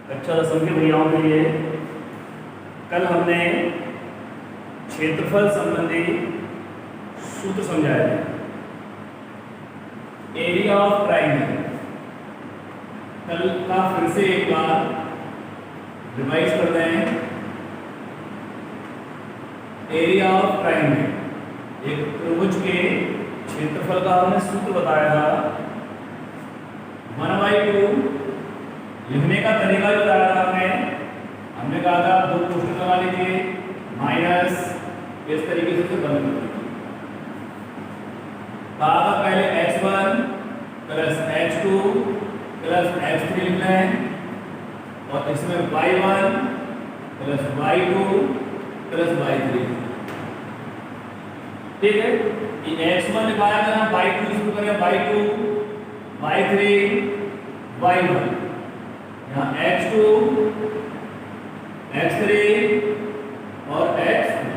अच्छा दसवीं के भैयाओं के लिए कल हमने क्षेत्रफल संबंधी सूत्र समझाए थे। एरिया ऑफ ट्राइंगल कल का फिर से एक बार रिवाइज करते हैं। एरिया ऑफ ट्राइंगल एक त्रिभुज के क्षेत्रफल का हमने सूत्र बताया था 1/2। लिखने का तरीका जो बताया था हमने कहा था दो कोष्ठक लगा लीजिए माइनस इस तरीके से बंद कर दीजिए। कहा था पहले x1 plus x2 plus x3 लिखना है और इसमें y1 plus y2 plus y3। ठीक है, ये x1 लिखाया था ना, y2 इसको करें y2 y3 y1, यहाँ x2 x3 और x1।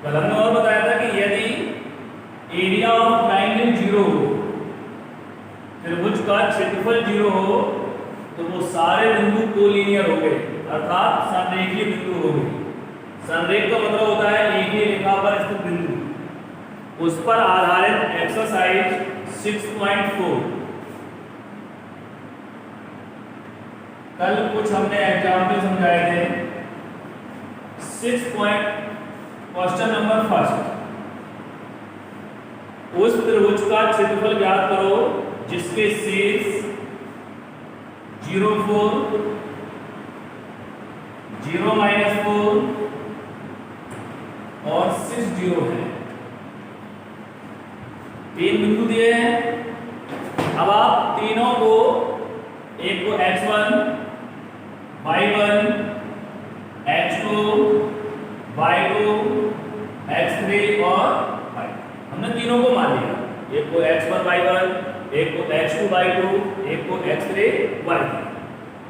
कल हमने और बताया था कि यदि एरिया ऑफ ट्रायंगल 0 हो, त्रिभुज का क्षेत्रफल 0 हो, तो वो सारे बिंदु कोलिनियर हो गए, अर्थात संरेखीय बिंदु हो गए। संरेख का मतलब होता है एक ही रेखा पर स्थित बिंदु। उस पर आधारित एक्सरसाइज 6.4 कल कुछ हमने एग्जाम्पल समझाए थे। क्वेश्चन नंबर फर्स्ट, उस त्रिभुज का क्षेत्रफल ज्ञात करो जिसके शीर्ष 0 4 0 -4 और 6 0 है। तीन बिंदु दिए हैं। अब आप तीनों को, एक को x1 y1 x2 y2 x3 और y, हमने तीनों को मान लिया। एक को x1 y1, एक को x2 y2, एक को x3 y3।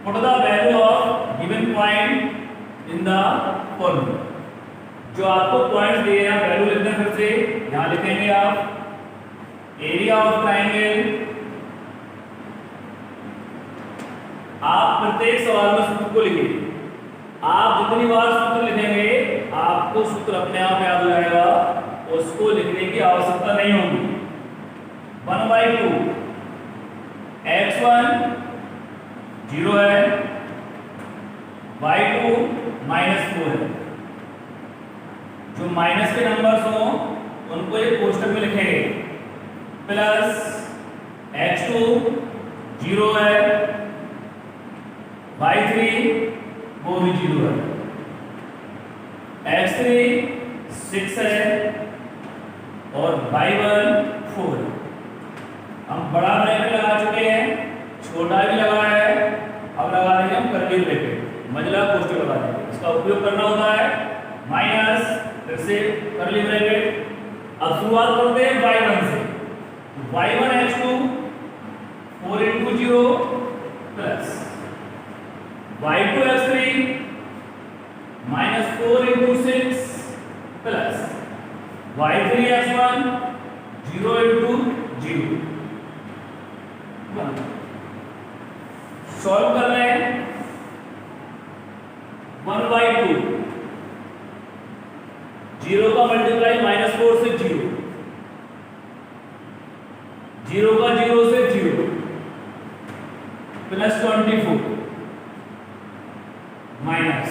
What are the value of given point in the formula? जो आपको पॉइंट्स दिए हैं वैल्यू लिखते हैं। फिर से यहाँ लिखेंगे आप एरिया ऑफ ट्रायंगल। आप प्रत्येक सवाल में सूत्र को लिखिए। आप जितनी बार सूत्र लिखेंगे आपको सूत्र अपने आप याद हो जाएगा, उसको लिखने की आवश्यकता नहीं होगी। 1/2 x1 0 है, y2 -4 है। जो माइनस के नंबर्स हो उनको एक कोष्ठक में लिखेंगे, प्लस x2 0 है, y3 वो भी 0 है, x3 6 है और y1 4 है। हम बड़ा ब्रैकेट लगा चुके हैं, छोटा भी लगा है, अब लगा देंगे हम कर्ली ब्रैकेट, मझला कोष्ठक लगा देंगे। इसका उपयोग करना होता है माइनस, फिर से कर्ली ब्रैकेट। अब शुरुआत करते हैं y1 से। y1 x2 4 × 0 plus y2 x3 -4 × 6 plus y3 x1 0 × 0। Solve कर रहे हैं। 1/2 0 का मल्टीप्लाई -4 से 0, 0 का 0 से 0 plus 24 minus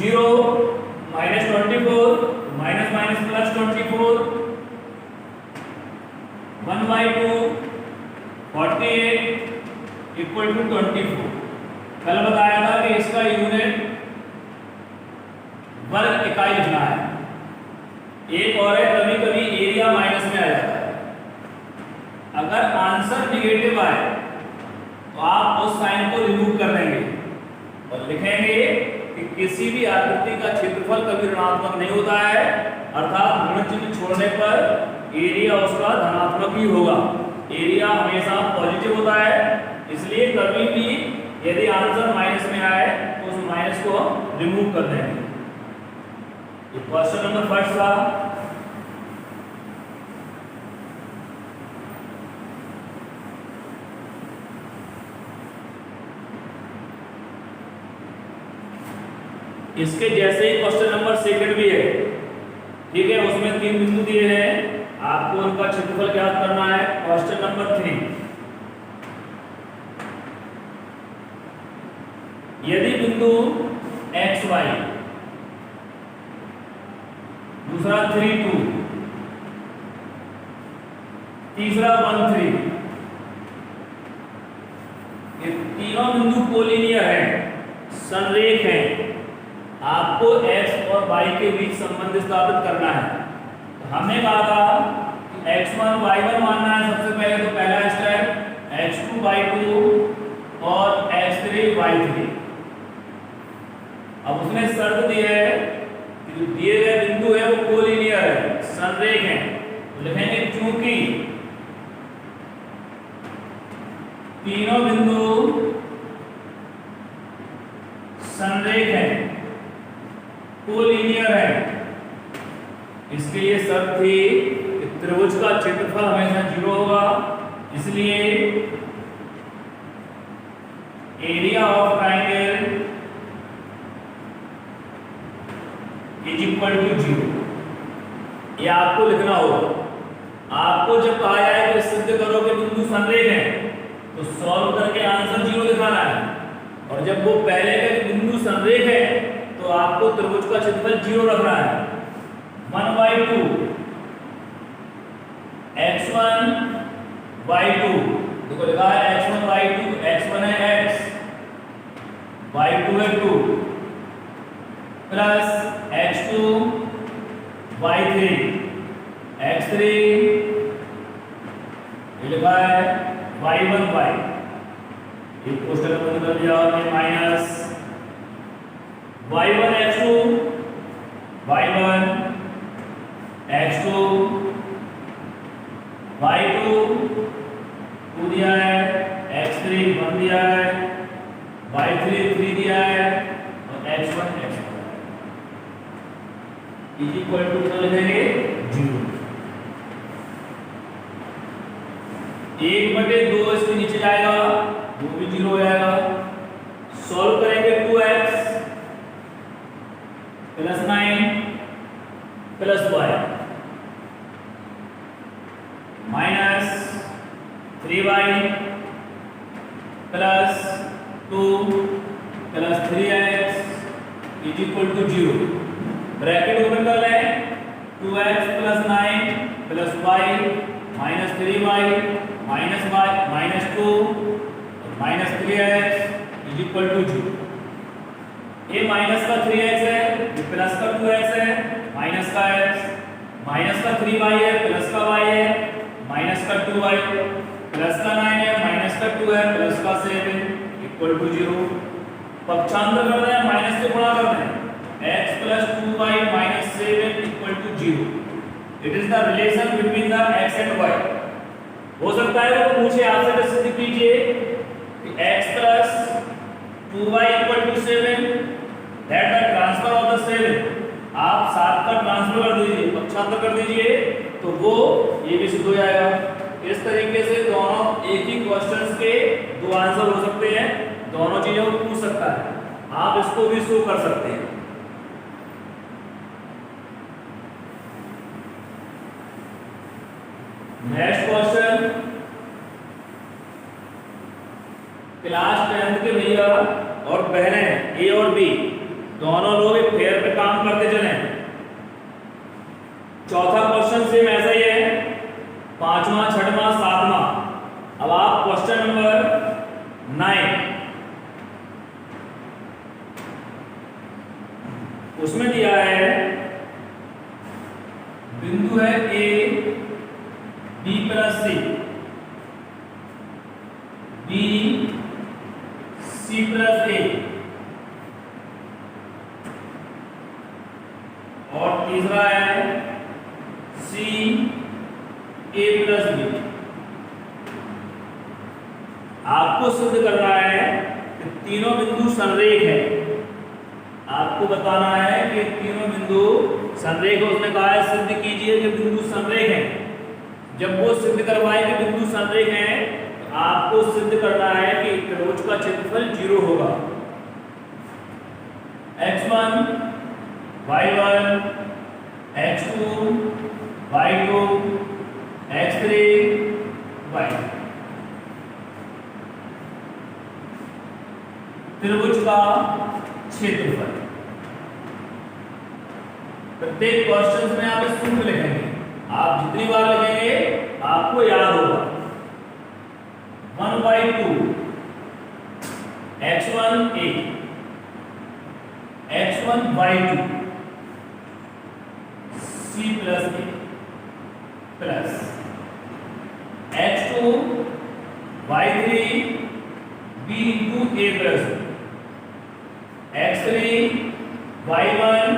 0 -24 minus minus plus 24 1/2 48 equal to 24। कल बताया था कि इसका यूनिट वर्ग इकाई लिखना है। एक और है, कभी कभी एरिया माइनस में आ जाता है। अगर आंसर निगेटिव आए तो आप उस साइन को रिमूव कर देंगे और लिखेंगे कि किसी भी आकृति का क्षेत्रफल कभी ऋणात्मक नहीं होता है, अर्थात ऋण चिन्ह छोड़ने पर एरिया उसका धनात्मक ही होगा। एरिया हमेशा पॉजिटिव होता है, इसलिए कभी भी यदि आंसर माइनस में आए तो उस माइनस को रिमूव कर देंगे। ये क्वेश्चन नंबर फर्स्ट था। इसके जैसे ही क्वेश्चन नंबर सेकंड भी है, ठीक है, उसमें 3 बिंदु दिए हैं, आपको उनका क्षेत्रफल ज्ञात करना है। क्वेश्चन नंबर 3, यदि बिंदु एक्स वाई, दूसरा 3 2, तीसरा 1 3, ये तीनों बिंदु कोलिनियर हैं, संरेख हैं, आपको x और y के बीच संबंध स्थापित करना है। तो हमने कहा था कि x1 y1 मानना है सबसे पहले, तो पहला स्टेप x2 y2 और x3 y3। अब उसने शर्त दी है कि जो दिए गए बिंदु है वो कोलिनियर है, संरेख है, तो लिखेंगे चूंकि तीनों बिंदु संरेख है, कोलिनियर है, इसके लिए शर्त थी कि त्रिभुज का क्षेत्रफल हमेशा 0 होगा, इसलिए area of triangle is equal to 0। ये आपको लिखना होगा। आपको जब कहा जाए कि सिद्ध करो कि बिंदु संरेख है, तो सॉल्व करके आंसर 0 दिखाना है, और जब वो पहले का बिंदु संरेख है तो आपको त्रिभुज का क्षेत्रफल 0 रखना है। 1/2 x1 y2, देखो लिखा है x1 y2, x1 है x, y2 है 2, प्लस x2 y3, x3 ये लिखा है y1 y, ये क्वेश्चन नंबर निकल गया, minus y1 x2 y1 x2 y2 2 दिया है, x3 1 दिया है, y3 3 दिया है, और x1 इज इक्वल टू कितना लिखेंगे 0। 1/2 इसके नीचे जाएगा, 2 भी 0 हो जाएगा। सॉल्व करेंगे 2x plus 9 plus y minus 3y plus 2 plus 3x is equal to 0। Bracket open कर लें, 2x plus 9 plus y minus 3y minus y minus 2 minus 3x is equal to 0। ये माइनस का 3x है, ये plus का 2x है, minus का x, minus का 3y है, प्लस का y है, माइनस का 2y, प्लस का 9 है, माइनस का 2 है, प्लस का 7 इक्वल टू 0। पक्षांतर करना है, माइनस से गुणा करना है, x plus 2y minus 7 equal to 0। It is the relation between the x and y। हो सकता है वो पूछे आपसे कि सिद्ध कीजिए कि x plus 2y equal to 7 that the transfer of the 7, आप 7 का ट्रांसफर कर दीजिए, पक्षांतर कर दीजिए, तो वो ये भी सिद्ध हो जाएगा। इस तरीके से दोनों एक ही क्वेश्चंस के दो आंसर हो सकते हैं, दोनों चीजों को पूछ सकता है, आप इसको भी शो कर सकते हैं। नेक्स्ट क्वेश्चन, क्लास 10th के भैया और बहनें ए और बी दोनों लोग एक फेयर पे काम करते चले। चौथा क्वेश्चन सेम ऐसा ही है, पांचवा, छठवां, सातवां। अब आप क्वेश्चन नंबर 9 उसमें दिया है बिंदु है A B plus C, B C plus A, और तीसरा है सी ए प्लस बी। आपको सिद्ध करना है कि तीनों बिंदु संरेख है। आपको बताना है कि तीनों बिंदु संरेख, उसने कहा है सिद्ध कीजिए कि बिंदु संरेख है। जब वो सिद्ध करवाए कि बिंदु संरेख है, तो आपको सिद्ध करना है कि त्रिभुज का क्षेत्रफल 0 होगा। x1 y1 x2 y2 x3 y3। त्रिभुज का क्षेत्रफल। प्रत्येक क्वेश्चन में आप इस सूत्र लिखेंगे, आप जितनी बार लिखेंगे आपको याद होगा। 1/2 x1 a x1/2 c plus a plus x2 y3 b into a plus b x3 y1,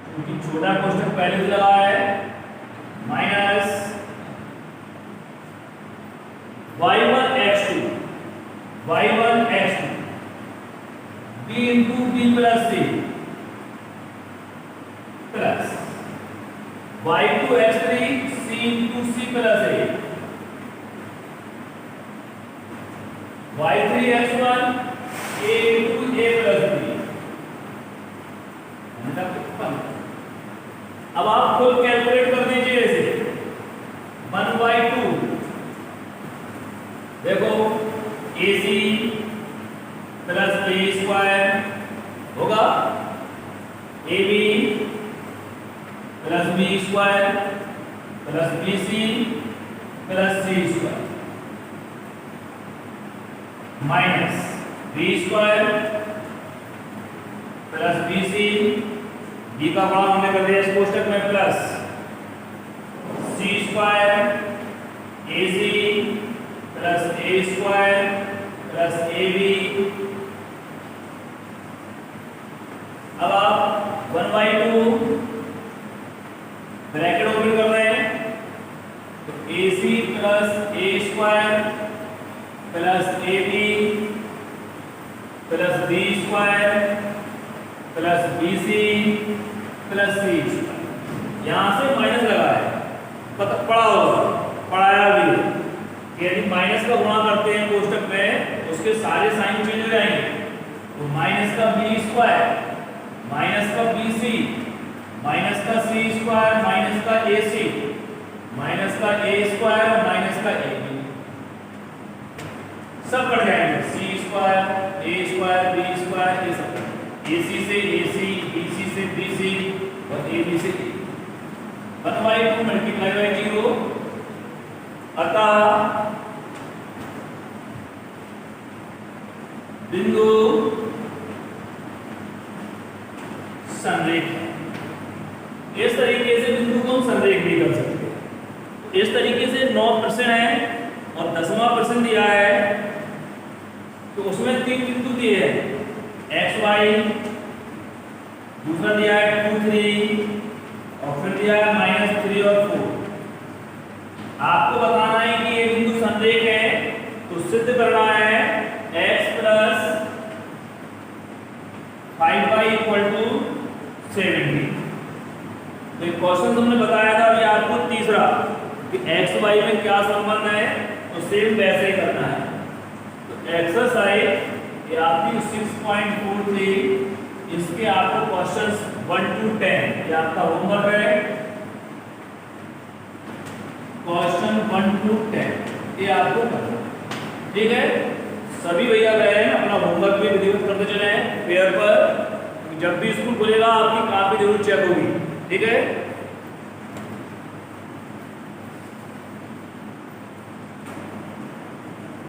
क्योंकि छोटा कोष्ठक पहले से लगा है, minus y1 x2 b into b plus c plus y2 x3 c into c plus a y3 x1 a into a plus b। अब आप खुद कैलकुलेट कर दीजिए इसे। 1/2 देखो AC प्लस a स्क्वायर होगा AB plus b square plus BC plus c square minus b square plus BC, b का गुणा हमने कर दिया इस कोष्ठक में, plus c square AC plus a square plus AB। अब आप 1/2 ब्रैकेट ओपन कर रहे हैं, तो AC plus a square plus AB plus b square plus BC plus c square. यहां से माइनस लगा है, पता पड़ा होगा, पढ़ाया भी है। यदि माइनस का गुणा करते हैं कोष्ठक में, उसके सारे साइन चेंज हो जाएंगे। तो माइनस का b स्क्वायर माइनस का BC माइनस का c स्क्वायर माइनस का AC माइनस का a स्क्वायर माइनस का AB सब कट जाएंगे। c square a square b square, ये सब AC से AC, BC से BC और AB से A। 1/2 मल्टीप्लाई बाय 0, अतः बिंदु संरेख है। इस तरीके से बिंदु को हम संरेख भी कर सकते हैं। इस तरीके से 9 प्रश्न है और 10वां प्रश्न दिया है, तो उसमें 3 बिंदु दिए हैं, x y, दूसरा दिया है 2 3 और फिर दिया है -3 और 4। आपको बताना है कि ये बिंदु संरेख है, तो सिद्ध करना है x plus 5y equal to 70। तो एक क्वेश्चन तुमने बताया था अभी आपको तीसरा कि x y में क्या संबंध है, तो सेम वैसे ही करना है। तो एक्सरसाइज ये आपकी 6.43, इसके आपको क्वेश्चंस 1 to 10 ये आपका होमवर्क है। क्वेश्चन 1 to 10 ये आपको करना, ठीक है। सभी भैया गए हैं, अपना होमवर्क भी विधिवत करते चले हैं पेपर पर। जब भी स्कूल खुलेगा आपकी काफी जरूर चेक होगी, ठीक है।